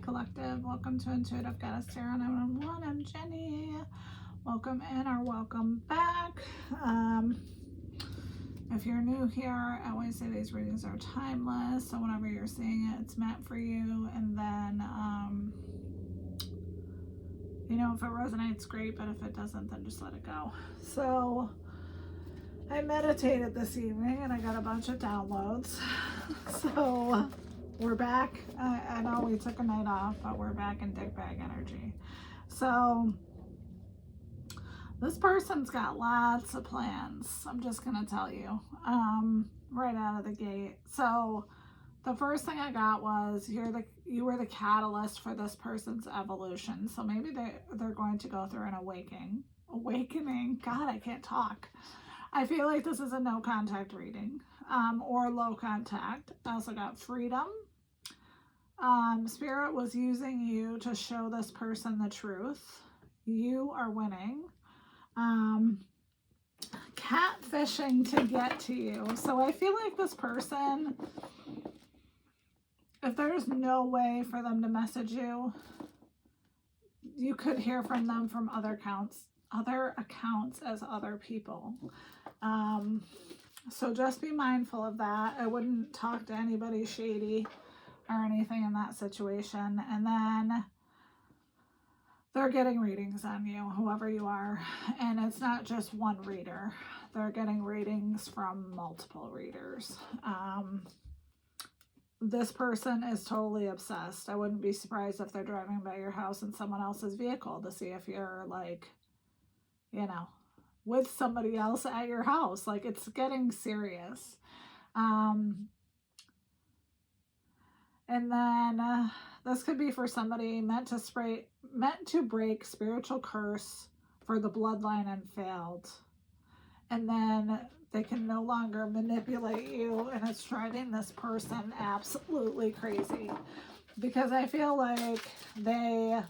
Collective. Welcome to Intuitive Goddess Tarot 911. I'm Jenny. Welcome in or welcome back. If you're new here, I always say these readings are timeless. So whenever you're seeing it, it's meant for you. And then, you know, if it resonates, great. But if it doesn't, then just let it go. So I meditated this evening and I got a bunch of downloads. So we're back. I know we took a night off, but we're back in dick bag energy. So this person's got lots of plans. I'm just going to tell you right out of the gate. So the first thing I got was you were the catalyst for this person's evolution. So maybe they're going to go through an awakening. God, I can't talk. I feel like this is a no contact reading or low contact. I also got freedom. Spirit was using you to show this person the truth. You are winning. Catfishing to get to you. So I feel like this person, if there's no way for them to message you, you could hear from them from other accounts as other people. So just be mindful of that. I wouldn't talk to anybody shady or anything in that situation. And then they're getting readings on you, whoever you are. And it's not just one reader. They're getting readings from multiple readers. This person is totally obsessed. I wouldn't be surprised if they're driving by your house in someone else's vehicle to see if you're like, you know, with somebody else at your house. Like, it's getting serious. And then this could be for somebody meant to break spiritual curse for the bloodline and failed. And then they can no longer manipulate you, and it's driving this person absolutely crazy. Because I feel like they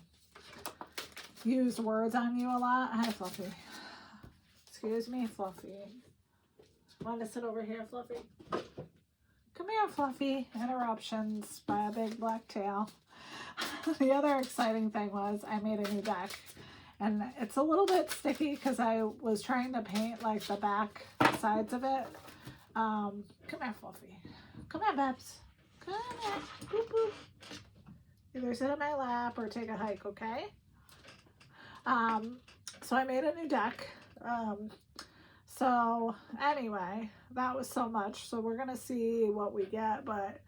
used words on you a lot. Hi, Fluffy. Excuse me, Fluffy. Want to sit over here, Fluffy? Come here, Fluffy. Interruptions by a big black tail. The other exciting thing was I made a new deck. And it's a little bit sticky because I was trying to paint like the back sides of it. Come here, Fluffy. Come here, Babs. Come here. Boop, boop. Either sit on my lap or take a hike, okay? So I made a new deck. So anyway, that was so much. So we're going to see what we get. But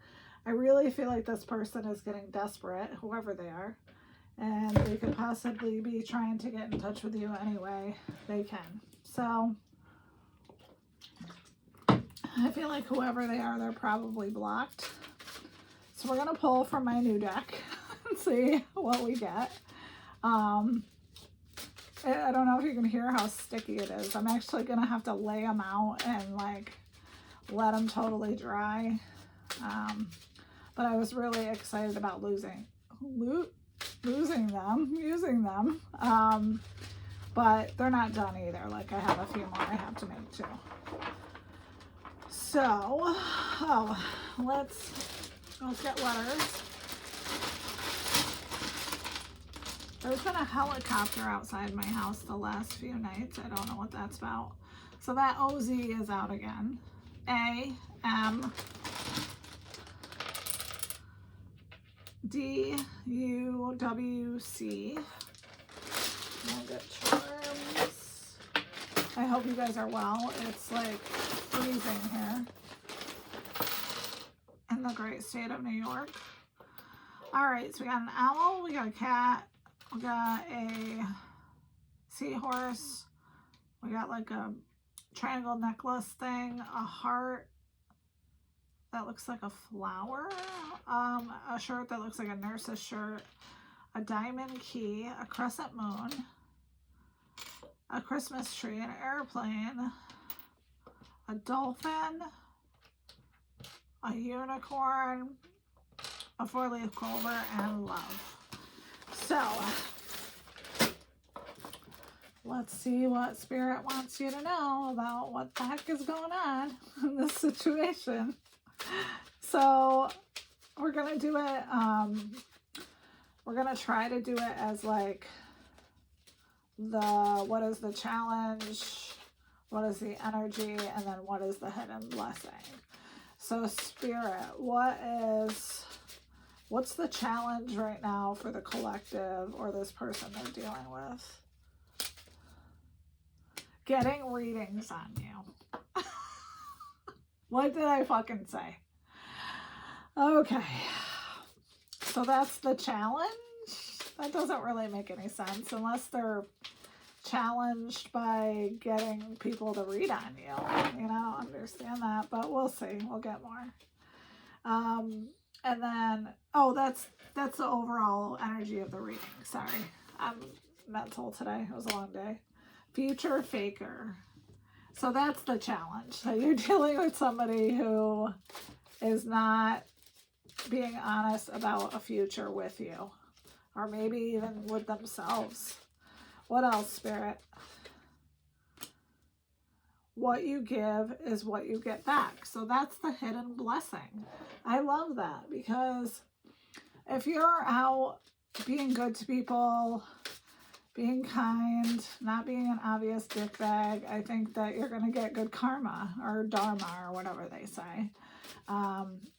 I really feel like this person is getting desperate, whoever they are. And they could possibly be trying to get in touch with you anyway they can. So I feel like whoever they are, they're probably blocked. So we're going to pull from my new deck and see what we get. I don't know if you can hear how sticky it is. I'm actually going to have to lay them out and like let them totally dry. But I was really excited about using them. But they're not done either. Like, I have a few more I have to make too. So, let's get letters. There's been a helicopter outside my house the last few nights. I don't know what that's about. So that OZ is out again. A-M D-U-W-C. Nugget Charms. I hope you guys are well. It's like freezing here in the great state of New York. All right, so we got an owl, we got a cat, we got a seahorse, we got like a triangle necklace thing, a heart that looks like a flower, a shirt that looks like a nurse's shirt, a diamond key, a crescent moon, a Christmas tree, an airplane, a dolphin, a unicorn, a four-leaf clover, and love. So let's see what Spirit wants you to know about what the heck is going on in this situation. So we're going to do it We're going to try to do it as like what is the challenge, what is the energy, and then what is the hidden blessing. So Spirit, what's the challenge right now for the collective or this person they're dealing with? Getting readings on you. What did I fucking say? Okay. So that's the challenge. That doesn't really make any sense unless they're challenged by getting people to read on you. You know, understand that, but we'll see. We'll get more. And then, oh, that's the overall energy of the reading. Sorry, I'm mental today. It was a long day. Future faker. So that's the challenge. So you're dealing with somebody who is not being honest about a future with you, or maybe even with themselves. What else, Spirit? What you give is what you get back. So that's the hidden blessing. I love that, because if you're out being good to people, being kind, not being an obvious dickbag, I think that you're going to get good karma, or dharma, or whatever they say.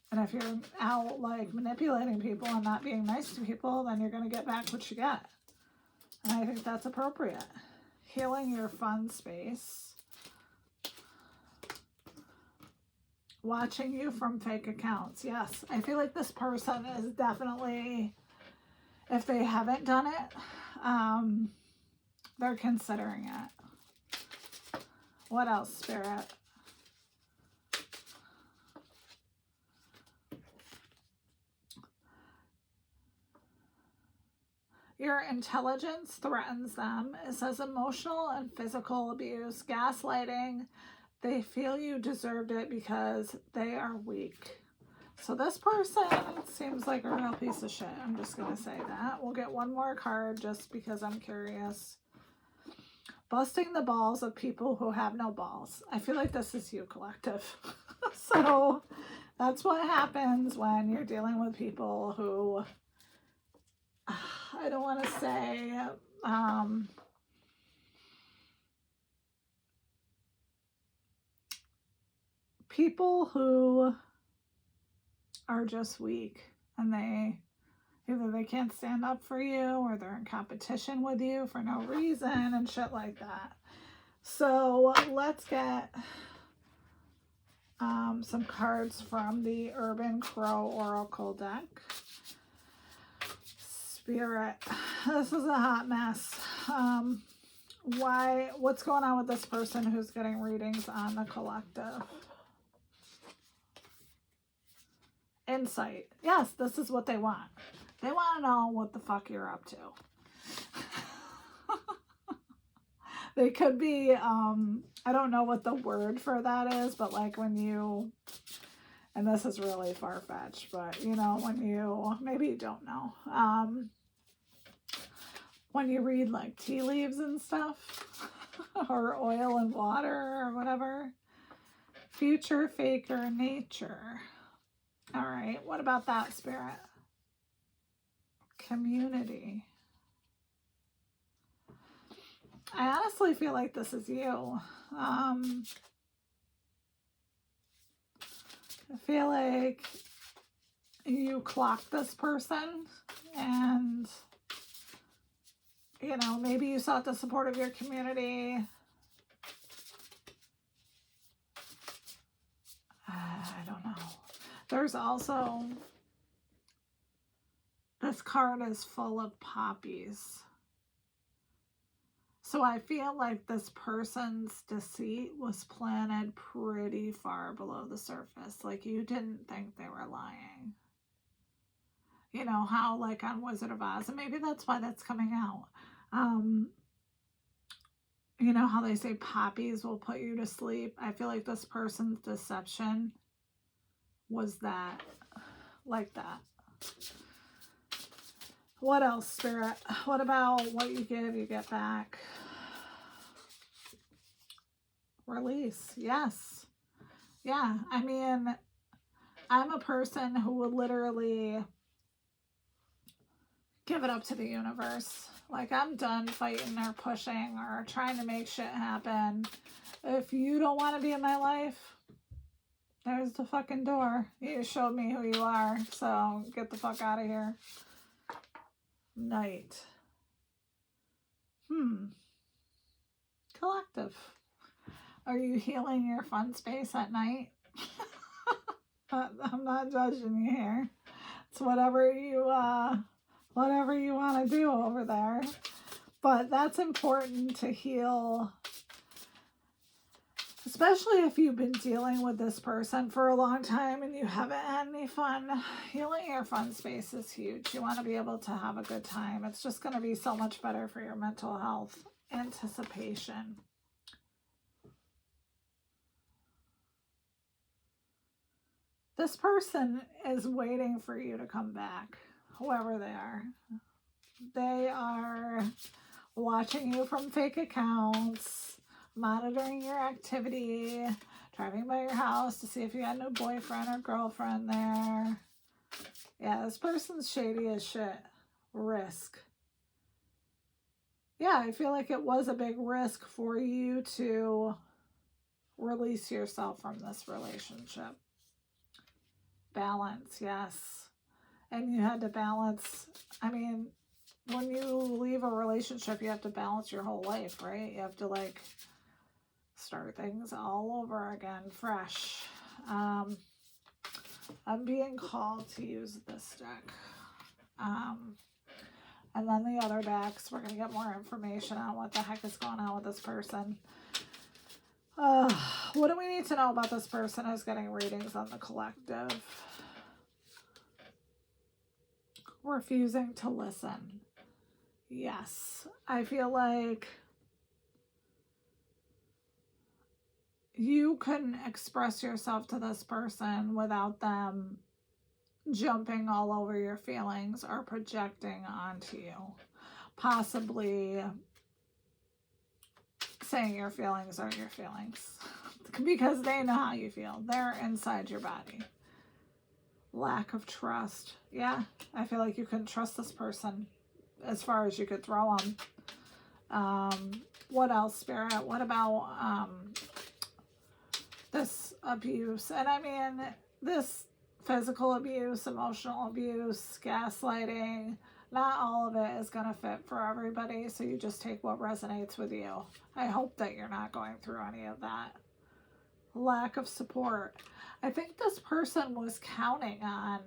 And if you're out like manipulating people and not being nice to people, then you're going to get back what you get. And I think that's appropriate. Healing your fun space. Watching you from fake accounts. Yes, I feel like this person is definitely, if they haven't done it, they're considering it. What else, Spirit? Your intelligence threatens them. It says emotional and physical abuse, gaslighting. They feel you deserved it because they are weak. So this person seems like a real piece of shit. I'm just going to say that. We'll get one more card just because I'm curious. Busting the balls of people who have no balls. I feel like this is you, collective. So that's what happens when you're dealing with people who, I don't want to say, people who are just weak, and either they can't stand up for you, or they're in competition with you for no reason and shit like that. So let's get some cards from the Urban Crow Oracle deck. Spirit, this is a hot mess. What's going on with this person who's getting readings on the collective? Insight. Yes, this is what they want. They want to know what the fuck you're up to. They could be, I don't know what the word for that is, but like when you, and this is really far-fetched, but you know, when you, maybe you don't know, when you read like tea leaves and stuff, or oil and water or whatever. Future faker nature. All right, what about that, Spirit? Community. I honestly feel like this is you. I feel like you clocked this person, and you know, maybe you sought the support of your community. I don't know. There's also, this card is full of poppies. So I feel like this person's deceit was planted pretty far below the surface. Like you didn't think they were lying. You know how like on Wizard of Oz, and maybe that's why that's coming out. You know how they say poppies will put you to sleep? I feel like this person's deception was that, like that. What else, Spirit? What about what you give, you get back? Release. Yes. Yeah. I mean, I'm a person who would literally give it up to the universe. Like, I'm done fighting or pushing or trying to make shit happen. If you don't want to be in my life, there's the fucking door. You showed me who you are, so get the fuck out of here. Knight. Collective. Are you healing your fun space at night? I'm not judging you here. It's whatever you want to do over there. But that's important to heal, especially if you've been dealing with this person for a long time and you haven't had any fun. Healing your fun space is huge. You want to be able to have a good time. It's just going to be so much better for your mental health. Anticipation. This person is waiting for you to come back, whoever they are. They are watching you from fake accounts, monitoring your activity, driving by your house to see if you got no boyfriend or girlfriend there. Yeah, this person's shady as shit. Risk. Yeah, I feel like it was a big risk for you to release yourself from this relationship. Balance, yes. And you had to balance, I mean, when you leave a relationship, you have to balance your whole life, right? You have to, like, start things all over again, fresh. I'm being called to use this deck. And then the other decks, we're going to get more information on what the heck is going on with this person. What do we need to know about this person who's getting readings on the collective? Refusing to listen. Yes. I feel like you couldn't express yourself to this person without them jumping all over your feelings or projecting onto you. Possibly saying your feelings aren't your feelings. Because they know how you feel. They're inside your body. Lack of trust. Yeah, I feel like you couldn't trust this person as far as you could throw them. What else, Spirit? What about this abuse? And I mean, this physical abuse, emotional abuse, gaslighting, not all of it is going to fit for everybody, so you just take what resonates with you. I hope that you're not going through any of that. Lack of support. I think this person was counting on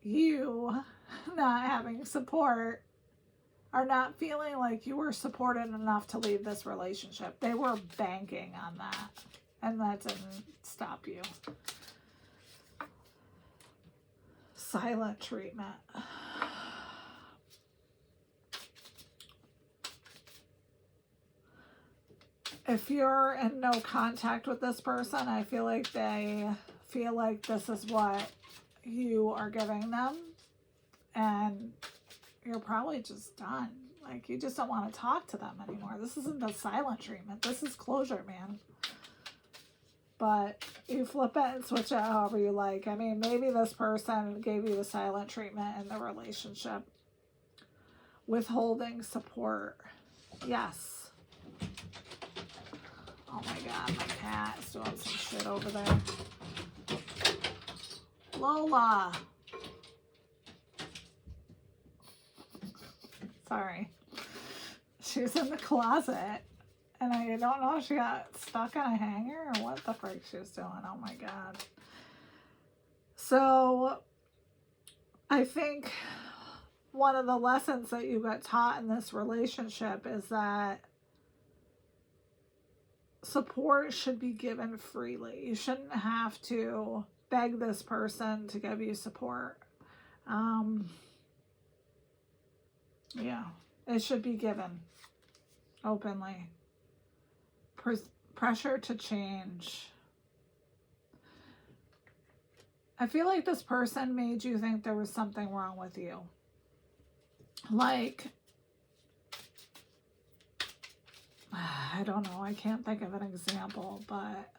you not having support or not feeling like you were supported enough to leave this relationship. They were banking on that, and that didn't stop you. Silent treatment. If you're in no contact with this person, I feel like they feel like this is what you are giving them, and you're probably just done. Like, you just don't want to talk to them anymore. This isn't the silent treatment. This is closure, man. But you flip it and switch it however you like. I mean, maybe this person gave you the silent treatment in the relationship. Withholding support. Yes. Oh my God, my cat is doing some shit over there. Lola. Sorry. She's in the closet. And I don't know if she got stuck on a hanger or what the frick she was doing. Oh my God. So I think one of the lessons that you got taught in this relationship is that support should be given freely. You shouldn't have to beg this person to give you support. Yeah, it should be given openly. Pressure to change. I feel like this person made you think there was something wrong with you. Like, I don't know, I can't think of an example, but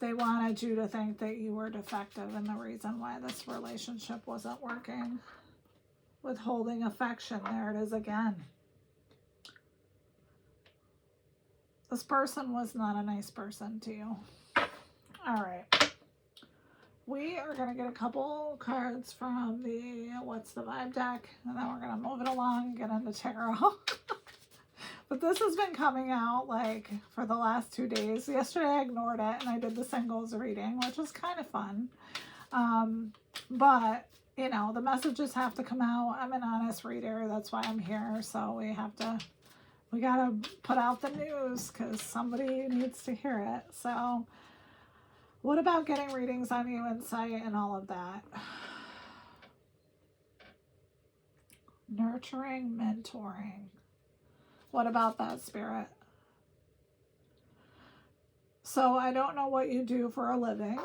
They wanted you to think that you were defective and the reason why this relationship wasn't working. Withholding affection. There it is again. This person was not a nice person to you. All right. We are going to get a couple cards from the What's the Vibe deck, and then we're going to move it along and get into tarot. But this has been coming out like for the last 2 days. Yesterday I ignored it and I did the singles reading, which was kind of fun. But, you know, the messages have to come out. I'm an honest reader. That's why I'm here. So we got to put out the news because somebody needs to hear it. So what about getting readings on you, insight, and all of that? Nurturing, mentoring. What about that, Spirit? So I don't know what you do for a living,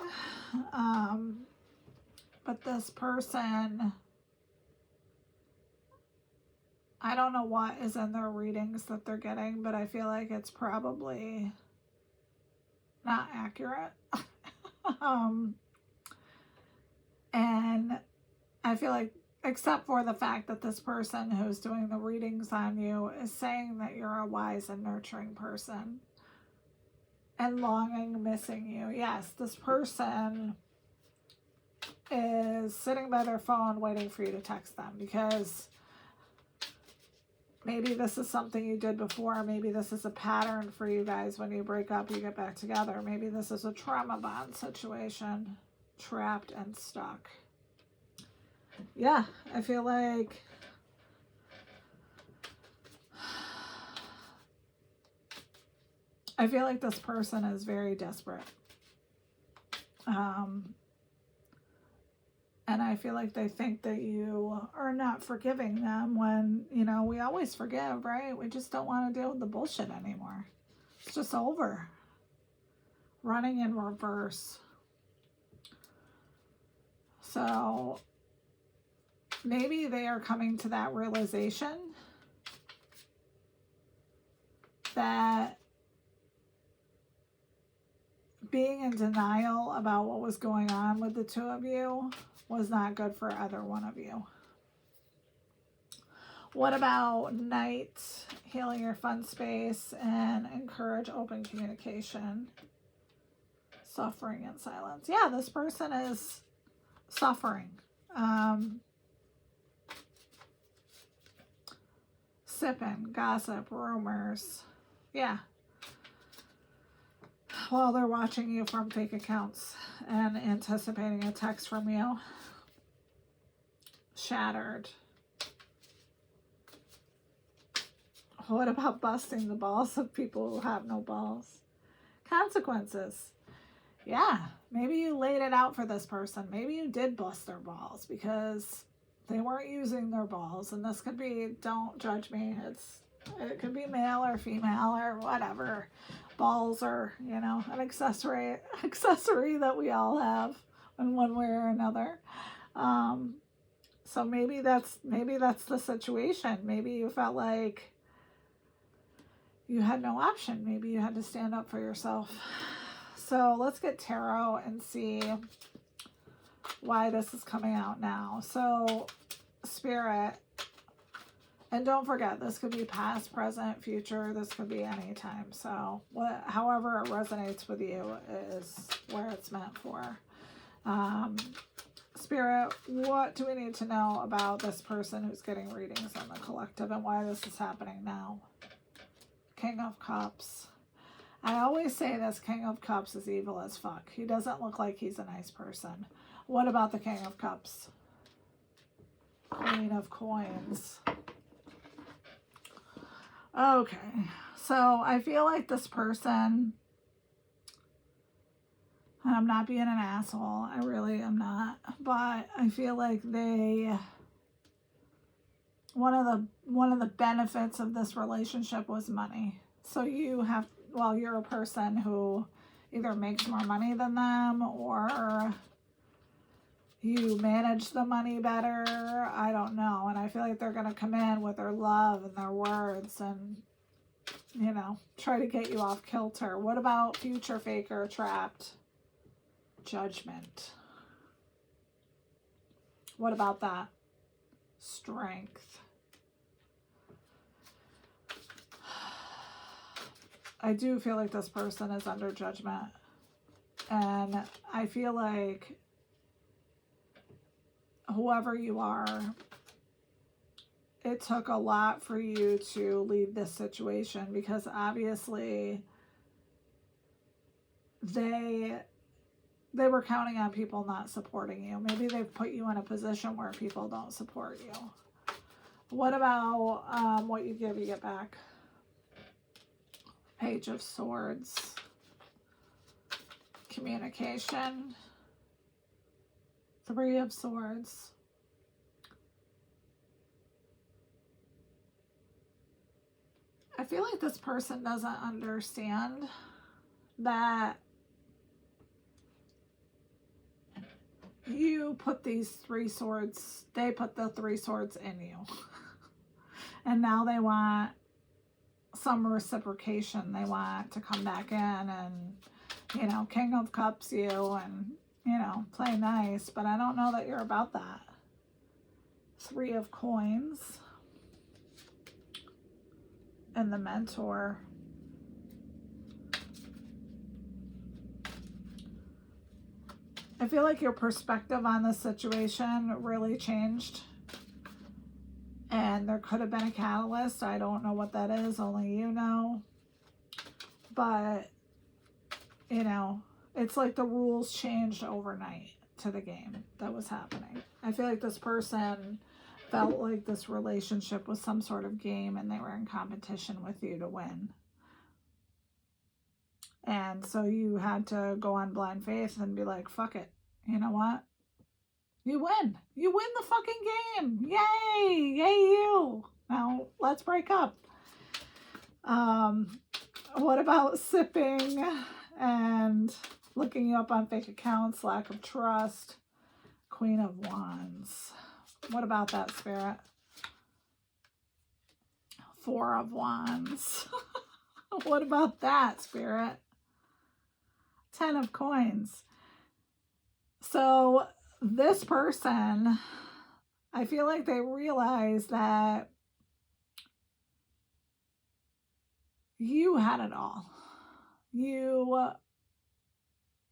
but this person, I don't know what is in their readings that they're getting, but I feel like it's probably not accurate. And I feel like, except for the fact that this person who's doing the readings on you is saying that you're a wise and nurturing person and longing, missing you. Yes, this person is sitting by their phone waiting for you to text them because maybe this is something you did before. Maybe this is a pattern for you guys. When you break up, you get back together. Maybe this is a trauma bond situation, trapped and stuck. Yeah, I feel like this person is very desperate. And I feel like they think that you are not forgiving them when, you know, we always forgive, right? We just don't want to deal with the bullshit anymore. It's just over. Running in reverse. So maybe they are coming to that realization that being in denial about what was going on with the two of you was not good for either one of you. What about night, healing your fun space, and encourage open communication, suffering and silence? Yeah, this person is suffering. Sipping, gossip, rumors. Yeah. While they're watching you from fake accounts and anticipating a text from you. Shattered. What about busting the balls of people who have no balls? Consequences. Yeah, maybe you laid it out for this person. Maybe you did bust their balls because they weren't using their balls. And this could be, don't judge me, it could be male or female or whatever. Balls are, you know, an accessory that we all have in one way or another. So maybe that's the situation. Maybe you felt like you had no option. Maybe you had to stand up for yourself. So let's get tarot and see why this is coming out now. So Spirit, and don't forget, this could be past, present, future. This could be any time. So however it resonates with you is where it's meant for. Spirit, what do we need to know about this person who's getting readings on the collective and why this is happening now? King of Cups. I always say this King of Cups is evil as fuck. He doesn't look like he's a nice person. What about the King of Cups? Queen of Coins. Okay, so I feel like this person, and I'm not being an asshole, I really am not, but I feel like one of the benefits of this relationship was money. So you're a person who either makes more money than them or you manage the money better. I don't know. And I feel like they're going to come in with their love and their words and, you know, try to get you off kilter. What about future faker trapped? Judgment. What about that? Strength. I do feel like this person is under judgment. And I feel like whoever you are, it took a lot for you to leave this situation, because obviously they were counting on people not supporting you. Maybe they've put you in a position where people don't support you. What about what you give, you get back? Page of Swords. Communication. Three of Swords. I feel like this person doesn't understand that you put these 3 swords, they put the 3 swords in you. And now they want some reciprocation. They want to come back in and, you know, King of Cups you and, you know, play nice. But I don't know that you're about that. 3 of Coins. And the Mentor. I feel like your perspective on this situation really changed. And there could have been a catalyst. I don't know what that is. Only you know. But, you know, it's like the rules changed overnight to the game that was happening. I feel like this person felt like this relationship was some sort of game and they were in competition with you to win. And so you had to go on blind faith and be like, fuck it. You know what? You win. You win the fucking game. Yay. Yay you. Now let's break up. What about sipping and looking you up on fake accounts, lack of trust, Queen of Wands? What about that, Spirit? 4 of Wands. What about that, Spirit? 10 of Coins. So this person, I feel like they realize that you had it all. You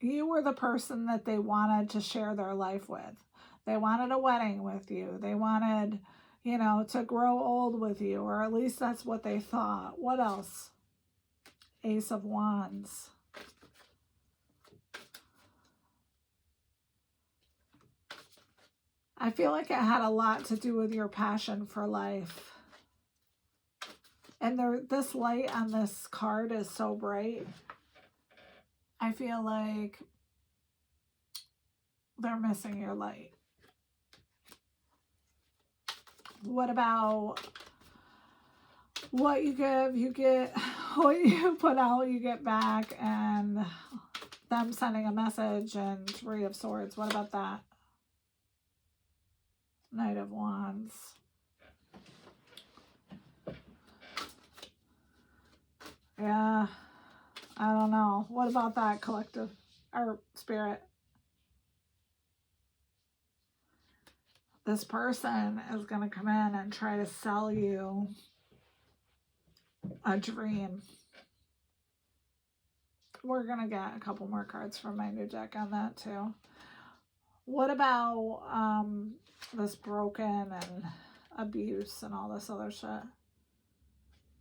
were the person that they wanted to share their life with. They wanted a wedding with you. They wanted, you know, to grow old with you, or at least that's what they thought. What else? Ace of Wands. I feel like it had a lot to do with your passion for life. And this light on this card is so bright. I feel like they're missing your light. What about what you give, you get, what you put out, you get back, and them sending a message, and 3 of Swords? What about that? Knight of Wands. Yeah, I don't know. What about that, collective or Spirit? This person is going to come in and try to sell you a dream. We're going to get a couple more cards from my new deck on that too. What about this broken and abuse and all this other shit?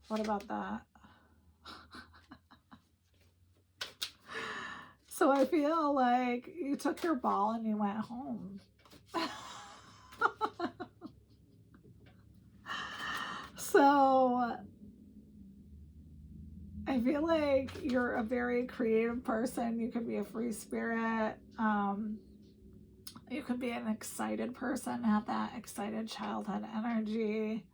What about that? So I feel like you took your ball and you went home. So I feel like you're a very creative person. You could be a free spirit. You could be an excited person, have that excited childhood energy.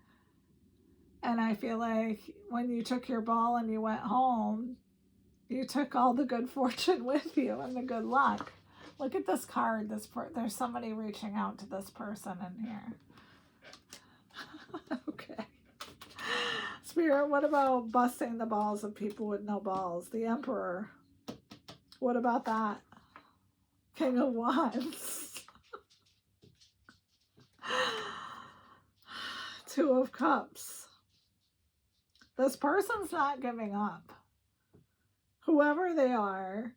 And I feel like when you took your ball and you went home, you took all the good fortune with you and the good luck. Look at this card. There's somebody reaching out to this person in here. Okay. Spirit, what about busting the balls of people with no balls? The Emperor. What about that? King of Wands. Two of Cups. This person's not giving up. Whoever they are,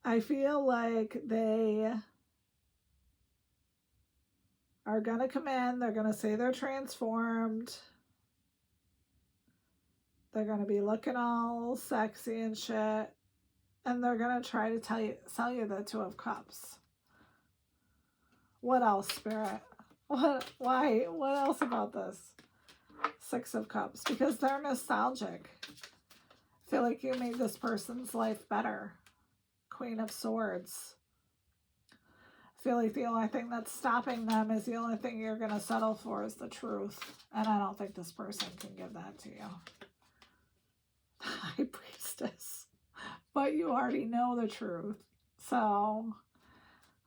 I feel like they are going to come in. They're going to say they're transformed. They're going to be looking all sexy and shit. And they're going to try to sell you the Two of Cups. What else, Spirit? Why? What else about this? Six of Cups. Because they're nostalgic. I feel like you made this person's life better. Queen of Swords. I feel like the only thing that's stopping them is the only thing you're going to settle for is the truth. And I don't think this person can give that to you. High Priestess. But you already know the truth. So,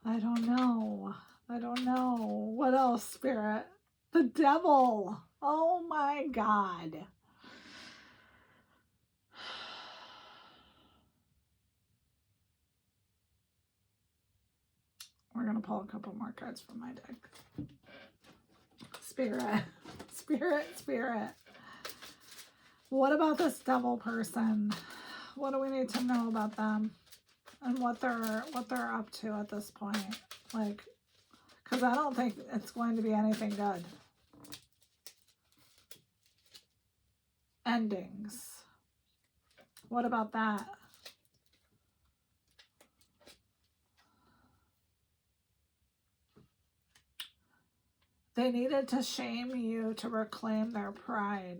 I don't know. I don't know. What else, Spirit? The Devil. Oh my God. We're going to pull a couple more cards from my deck. Spirit. Spirit, Spirit. What about this Devil person? What do we need to know about them? And what they're up to at this point? Like, because I don't think it's going to be anything good. Endings. What about that? They needed to shame you to reclaim their pride.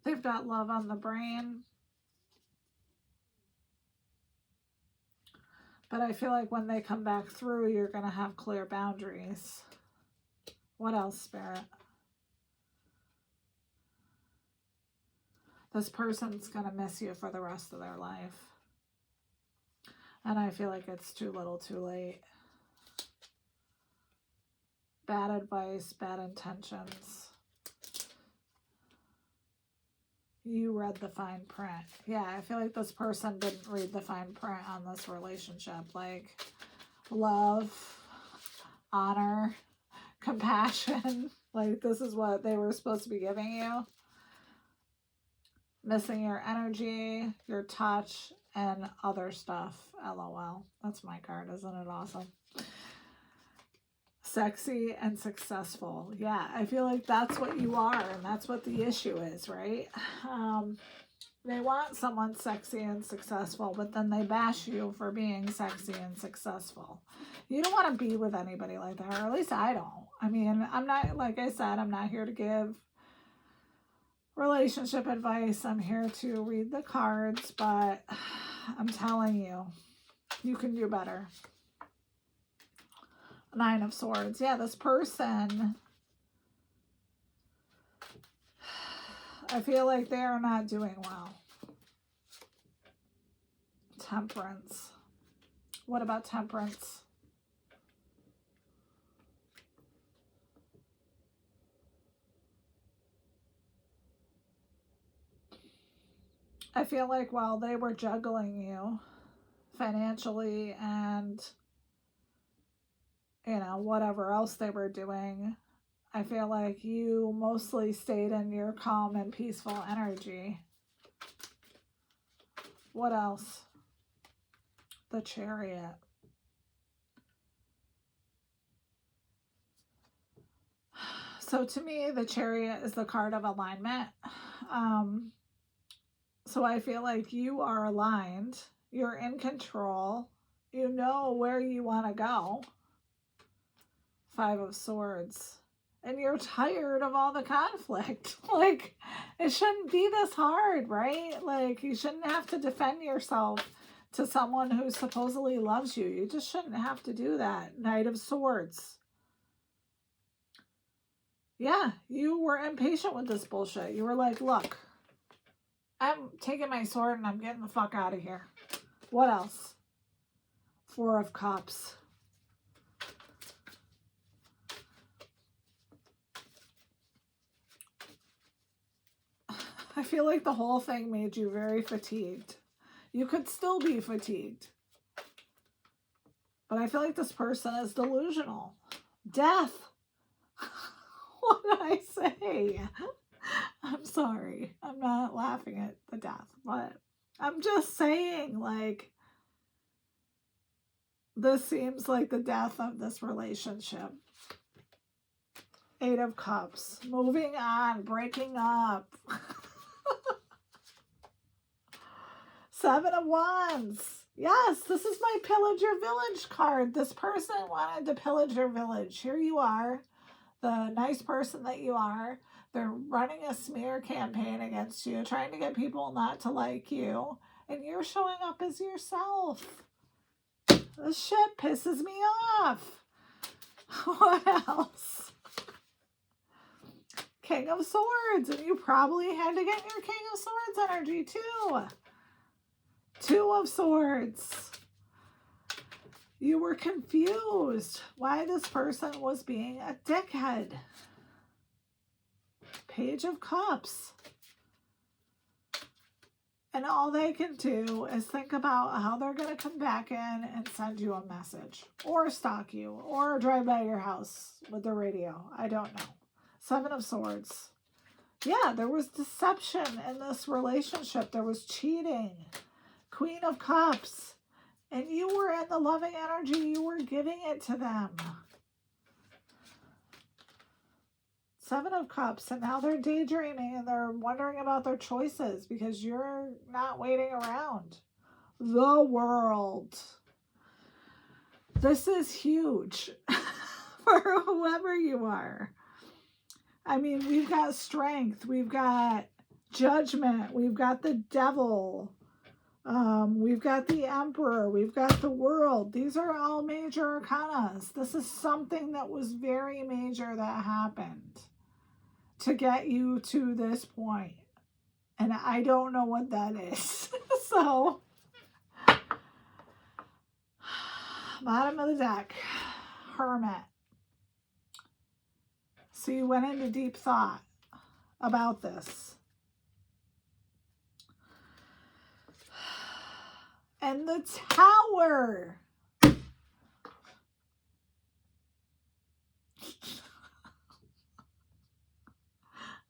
They've got love on the brain. But I feel like when they come back through, you're going to have clear boundaries. What else, Spirit? This person's going to miss you for the rest of their life. And I feel like it's too little too late. Bad advice, bad intentions. You read the fine print. Yeah, I feel like this person didn't read the fine print on this relationship. Like, love, honor, compassion. Like, this is what they were supposed to be giving you. Missing your energy, your touch, and other stuff. LOL. That's my card. Isn't it awesome? Sexy and successful. Yeah, I feel like that's what you are, and that's what the issue is, right? They want someone sexy and successful, but then they bash you for being sexy and successful. You don't want to be with anybody like that, or at least I don't. I mean, I'm not, like I said, I'm not here to give relationship advice. I'm here to read the cards, but I'm telling you, you can do better. Nine of Swords. Yeah, this person, I feel like they are not doing well. Temperance. What about Temperance? I feel like while they were juggling you financially and, you know, whatever else they were doing, I feel like you mostly stayed in your calm and peaceful energy. What else? The Chariot. So to me, the Chariot is the card of alignment. So I feel like you are aligned. You're in control. You know where you want to go. Five of Swords. And you're tired of all the conflict. Like, it shouldn't be this hard, right? Like, you shouldn't have to defend yourself to someone who supposedly loves you. You just shouldn't have to do that. Knight of Swords. Yeah, you were impatient with this bullshit. You were like, look, I'm taking my sword and I'm getting the fuck out of here. What else? Four of Cups. I feel like the whole thing made you very fatigued. You could still be fatigued. But I feel like this person is delusional. Death. What did I say? I'm sorry. I'm not laughing at the death, but I'm just saying, like, this seems like the death of this relationship. 8 of Cups. Moving on. Breaking up. 7 of Wands. Yes, this is my Pillage Your Village card. This person wanted to pillage your village. Here you are, the nice person that you are. They're running a smear campaign against you, trying to get people not to like you. And you're showing up as yourself. This shit pisses me off. What else? King of Swords. And you probably had to get your King of Swords energy too. 2 of Swords. You were confused why this person was being a dickhead. Page of Cups. And all they can do is think about how they're going to come back in and send you a message. Or stalk you. Or drive by your house with the radio. I don't know. 7 of Swords. Yeah, there was deception in this relationship. There was cheating. Queen of Cups. And you were in the loving energy. You were giving it to them. 7 of Cups. And now they're daydreaming and they're wondering about their choices because you're not waiting around. The World. This is huge for whoever you are. I mean, we've got Strength. We've got Judgment. We've got the Devil. We've got the Emperor. We've got the World. These are all major arcanas. This is something that was very major that happened to get you to this point. And I don't know what that is. So, bottom of the deck, Hermit. So you went into deep thought about this. And the Tower.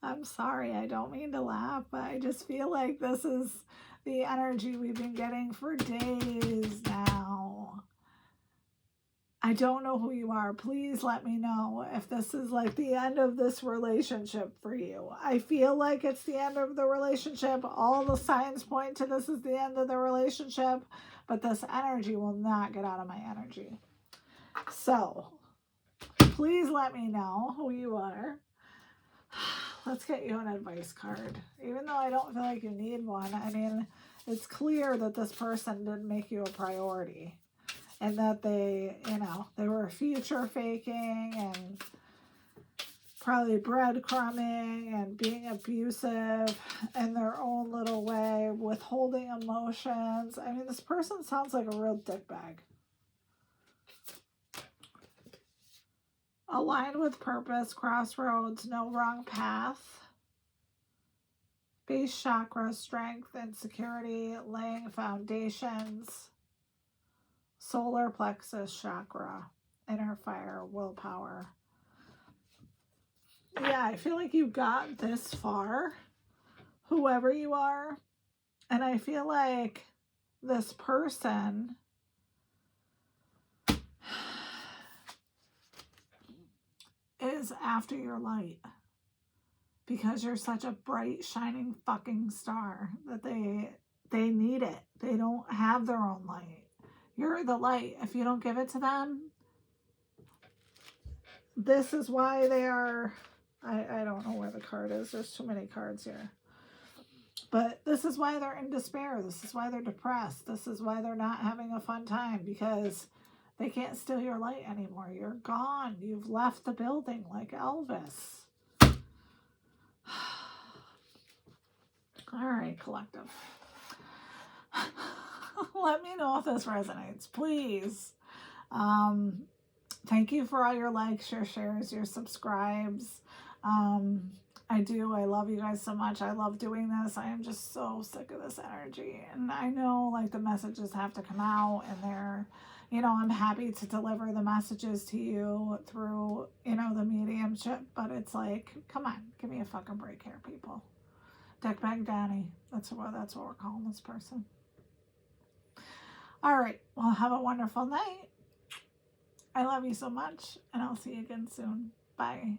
I'm sorry, I don't mean to laugh, but I just feel like this is the energy we've been getting for days now. I don't know who you are. Please let me know if this is like the end of this relationship for you. I feel like it's the end of the relationship. All the signs point to this is the end of the relationship, but this energy will not get out of my energy. So, please let me know who you are. Let's get you an advice card. Even though I don't feel like you need one, I mean, it's clear that this person didn't make you a priority. And that they, you know, they were future faking and probably breadcrumbing and being abusive in their own little way, withholding emotions. I mean, this person sounds like a real dickbag. Aligned with purpose, crossroads, no wrong path. Base chakra, strength and security, laying foundations. Solar plexus chakra, inner fire, willpower. Yeah, I feel like you got this far, whoever you are. And I feel like this person is after your light because you're such a bright, shining fucking star that they need it. They don't have their own light. You're the light. If you don't give it to them, this is why they are... I don't know where the card is. There's too many cards here. But this is why they're in despair. This is why they're depressed. This is why they're not having a fun time, because they can't steal your light anymore. You're gone. You've left the building like Elvis. All right, collective. Let me know if this resonates, please. Thank you for all your likes, your shares, your subscribes. I do. I love you guys so much. I love doing this. I am just so sick of this energy. And I know like the messages have to come out and they're, you know, I'm happy to deliver the messages to you through, you know, the mediumship, but it's like, come on, give me a fucking break here, people. Dickbag Danny. That's what we're calling this person. All right. Well, have a wonderful night. I love you so much, and I'll see you again soon. Bye.